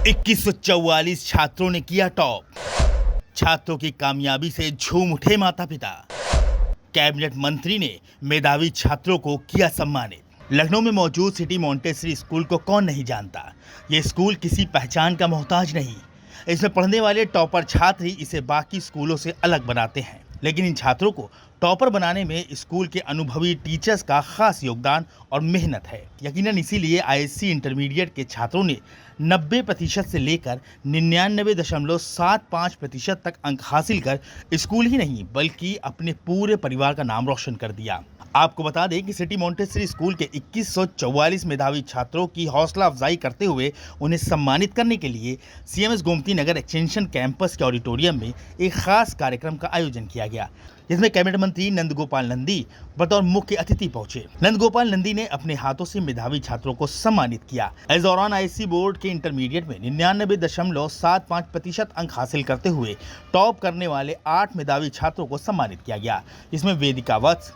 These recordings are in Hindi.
2144 छात्रों ने किया टॉप। छात्रों की कामयाबी से झूम उठे माता पिता। कैबिनेट मंत्री ने मेधावी छात्रों को किया सम्मानित। लखनऊ में मौजूद सिटी मॉन्टेसरी स्कूल को कौन नहीं जानता। ये स्कूल किसी पहचान का मोहताज नहीं। इसमें पढ़ने वाले टॉपर छात्र ही इसे बाकी स्कूलों से अलग बनाते हैं। लेकिन इन छात्रों को टॉपर बनाने में स्कूल के अनुभवी टीचर्स का खास योगदान और मेहनत है। यकीनन इसीलिए आईएससी इंटरमीडिएट के छात्रों ने 90% से लेकर 99.75% तक अंक हासिल कर स्कूल ही नहीं बल्कि अपने पूरे परिवार का नाम रोशन कर दिया। आपको बता दें कि सिटी मॉन्टेसरी स्कूल के 2144 मेधावी छात्रों की हौसला अफजाई करते हुए उन्हें सम्मानित करने के लिए CMS Gomti Nagar extension campus के ऑडिटोरियम में एक खास कार्यक्रम का आयोजन किया गया, जिसमें कैबिनेट मंत्री नंदगोपाल नंदी बतौर मुख्य अतिथि पहुंचे। नंदगोपाल नंदी ने अपने हाथों से मेधावी छात्रों को सम्मानित किया। इस दौरान आईएससी बोर्ड के इंटरमीडिएट में 99.75% अंक हासिल करते हुए टॉप करने वाले 8 मेधावी छात्रों को सम्मानित किया गया। इसमें वेदिका वत्स,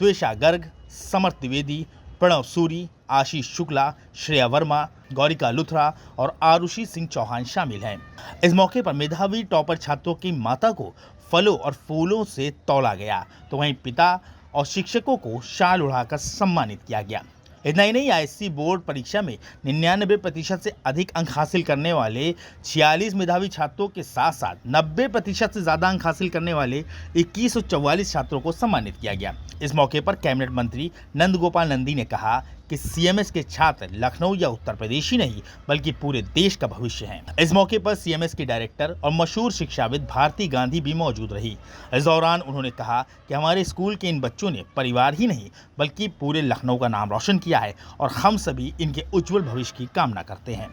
त्वेषा गर्ग, समर्थ द्विवेदी, प्रणव सूरी, आशीष शुक्ला, श्रेया वर्मा, गौरिका लुथरा और आरुषि सिंह चौहान शामिल हैं। इस मौके पर मेधावी टॉपर छात्रों की माता को फलों और फूलों से तौला गया, तो वहीं पिता और शिक्षकों को शाल उड़ाकर सम्मानित किया गया। इतना ही नहीं, आईएससी बोर्ड परीक्षा में 99% से अधिक अंक हासिल करने वाले 46 मेधावी छात्रों के साथ साथ 90% से ज़्यादा अंक हासिल करने वाले 2144 छात्रों को सम्मानित किया गया। इस मौके पर कैबिनेट मंत्री नंदगोपाल नंदी ने कहा कि सीएमएस के छात्र लखनऊ या उत्तर प्रदेश ही नहीं बल्कि पूरे देश का भविष्य हैं। इस मौके पर सीएमएस की डायरेक्टर और मशहूर शिक्षाविद भारती गांधी भी मौजूद रही। इस दौरान उन्होंने कहा कि हमारे स्कूल के इन बच्चों ने परिवार ही नहीं बल्कि पूरे लखनऊ का नाम रोशन किया है और हम सभी इनके उज्जवल भविष्य की कामना करते हैं।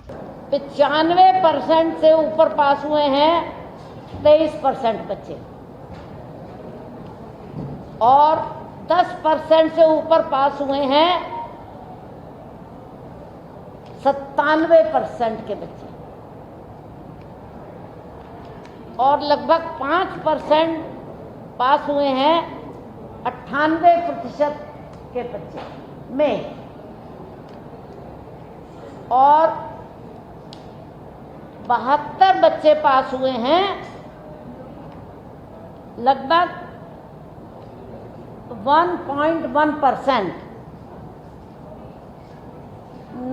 95% से ऊपर पास हुए हैं 23% बच्चे और 10% से ऊपर पास हुए हैं 97% के बच्चे और लगभग 5% पास हुए हैं 98% के बच्चे में और 72 बच्चे पास हुए हैं लगभग 1.1%।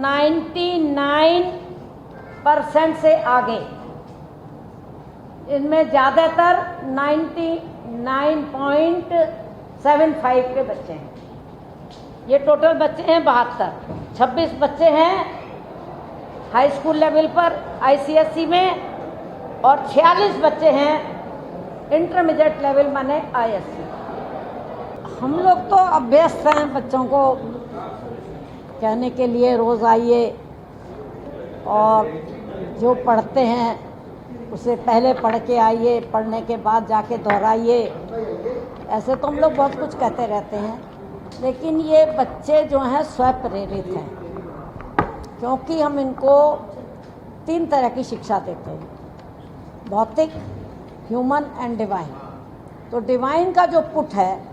99% से आगे, इनमें ज़्यादातर 99.75 के बच्चे हैं। ये टोटल बच्चे हैं 72। 26 बच्चे हैं हाई स्कूल लेवल पर आईसीएसई में और 46 बच्चे हैं इंटरमीडिएट लेवल माने आईएससी। हम लोग तो अभ्यस्त हैं बच्चों को कहने के लिए रोज़ आइए और जो पढ़ते हैं उसे पहले पढ़ के आइए, पढ़ने के बाद जाके दोहराइए। ऐसे तो हम लोग बहुत कुछ कहते रहते हैं, लेकिन ये बच्चे जो हैं स्वप्रेरित हैं, क्योंकि हम इनको 3 तरह की शिक्षा देते हैं, भौतिक, ह्यूमन एंड डिवाइन। तो डिवाइन का जो पुट है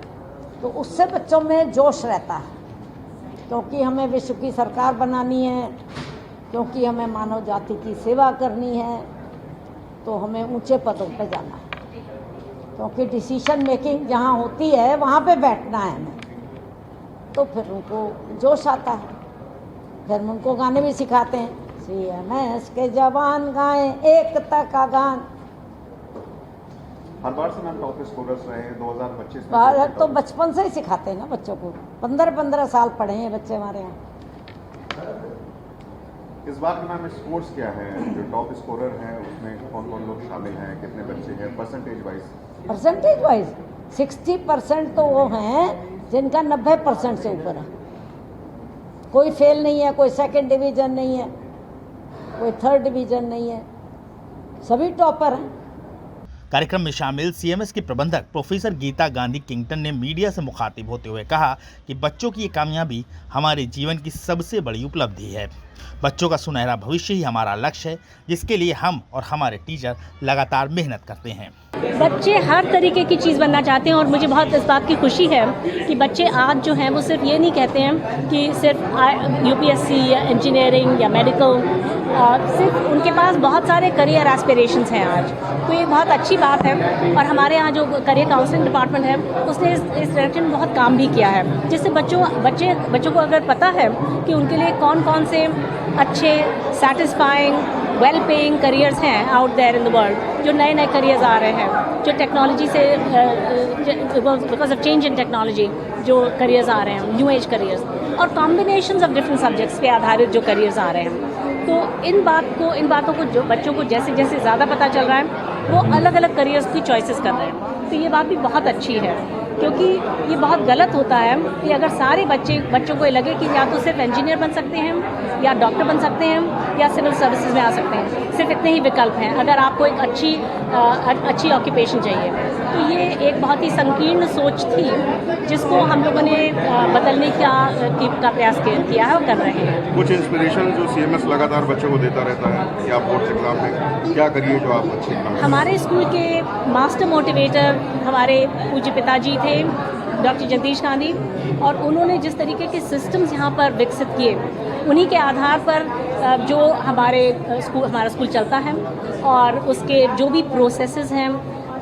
तो उससे बच्चों में जोश रहता है, क्योंकि हमें विश्व की सरकार बनानी है, क्योंकि हमें मानव जाति की सेवा करनी है, तो हमें ऊंचे पदों पे जाना है, क्योंकि डिसीजन मेकिंग जहाँ होती है वहाँ पे बैठना है हमें। तो फिर उनको जोश आता है। फिर हम उनको गाने भी सिखाते हैं, सीएमएस के जवान गाएं एकता का गान। हर बार से मैम टॉप स्कोरर्स रहे 2025 में। बाहर तो बचपन से ही सिखाते हैं ना बच्चों को, 15-15 साल पढ़े हैं बच्चे हमारे यहाँ। इस बार के मैम स्कोर्स क्या है, जो टॉप स्कोरर हैं उसमें कौन कौन लोग शामिल हैं, कितने बच्चे हैं परसेंटेज वाइज? 60% तो वो हैं जिनका 90% से ऊपर है। कोई फेल नहीं है, कोई सेकंड डिवीजन नहीं है, कोई थर्ड डिवीजन नहीं है, सभी टॉपर हैं। कार्यक्रम में शामिल सीएमएस की प्रबंधक प्रोफेसर गीता गांधी किंगटन ने मीडिया से मुखातिब होते हुए कहा कि बच्चों की ये कामयाबी हमारे जीवन की सबसे बड़ी उपलब्धि है। बच्चों का सुनहरा भविष्य ही हमारा लक्ष्य है, जिसके लिए हम और हमारे टीचर लगातार मेहनत करते हैं। बच्चे हर तरीके की चीज़ बनना चाहते हैं और मुझे बहुत इस बात की खुशी है कि बच्चे आज जो हैं वो सिर्फ ये नहीं कहते हैं कि सिर्फ यूपीएससी या इंजीनियरिंग या मेडिकल, सिर्फ उनके पास बहुत सारे करियर एस्पिरेशंस हैं आज, तो ये बहुत अच्छी बात है। और हमारे यहाँ जो करियर काउंसलिंग डिपार्टमेंट है उसने इस डायरेक्शन में बहुत काम भी किया है, जिससे बच्चों को अगर पता है कि उनके लिए कौन कौन से अच्छे सेटिस्फाइंग वेल पेइंग करियर्स हैं out there in the world, जो नए करियर्स आ रहे हैं, जो टेक्नोलॉजी से because of change in technology जो करियर्स आ रहे हैं, न्यू एज करियर्स और कॉम्बिनेशंस ऑफ डिफरेंट सब्जेक्ट्स पे आधारित जो करियर्स आ रहे हैं। तो इन बातों को जो बच्चों को जैसे जैसे ज़्यादा पता चल रहा है वो अलग अलग करियर्स की चॉइसेस कर रहे हैं। तो ये बात भी बहुत अच्छी है, क्योंकि ये बहुत गलत होता है कि अगर सारे बच्चों को ये लगे कि या तो सिर्फ इंजीनियर बन सकते हैं या डॉक्टर बन सकते हैं या सिविल सर्विसेज में आ सकते हैं, सिर्फ इतने ही विकल्प हैं अगर आपको एक अच्छी ऑक्यूपेशन चाहिए। तो ये एक बहुत ही संकीर्ण सोच थी जिसको हम लोगों ने बदलने का प्रयास किया है और कर रहे हैं। कुछ इंस्पिरेशन जो CMS लगातार बच्चों को देता रहता है कि आप बोर्ड एग्जाम में क्या करिए जो आप अच्छे एग्जाम। हमारे स्कूल के मास्टर मोटिवेटर हमारे पूज्य पिताजी थे डॉक्टर जगदीश गांधी, और उन्होंने जिस तरीके के सिस्टम्स यहाँ पर विकसित किए उन्हीं के आधार पर जो हमारा स्कूल चलता है और उसके जो भी प्रोसेसेस हैं,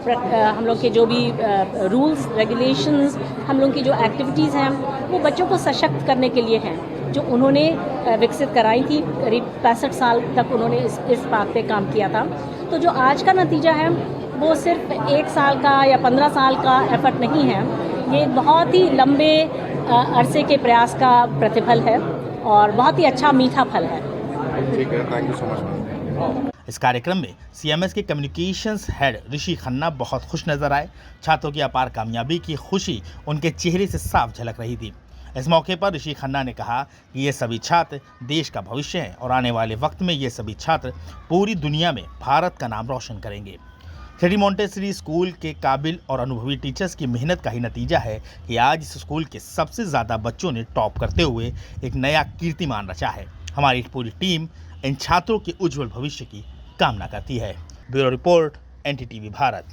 हम लोग के जो भी रूल्स रेगुलेशंस, हम लोग की जो एक्टिविटीज़ हैं वो बच्चों को सशक्त करने के लिए हैं, जो उन्होंने विकसित कराई थी। करीब 65 साल तक उन्होंने इस बात पे काम किया था। तो जो आज का नतीजा है वो सिर्फ 1 साल का या 15 साल का एफर्ट नहीं है, ये बहुत ही लंबे अरसे के प्रयास का प्रतिफल है और बहुत ही अच्छा मीठा फल है। ठीक है, थैंक यू सो मच। इस कार्यक्रम में CMS के कम्युनिकेशंस हेड ऋषि खन्ना बहुत खुश नजर आए। छात्रों की अपार कामयाबी की खुशी उनके चेहरे से साफ झलक रही थी। इस मौके पर ऋषि खन्ना ने कहा कि ये सभी छात्र देश का भविष्य हैं और आने वाले वक्त में ये सभी छात्र पूरी दुनिया में भारत का नाम रोशन करेंगे। सिटी मॉन्टेसरी स्कूल के काबिल और अनुभवी टीचर्स की मेहनत का ही नतीजा है कि आज इस स्कूल के सबसे ज़्यादा बच्चों ने टॉप करते हुए एक नया कीर्तिमान रचा है। हमारी पूरी टीम इन छात्रों के उज्जवल भविष्य की कामना करती है। Bureau report, NTTV Bharat.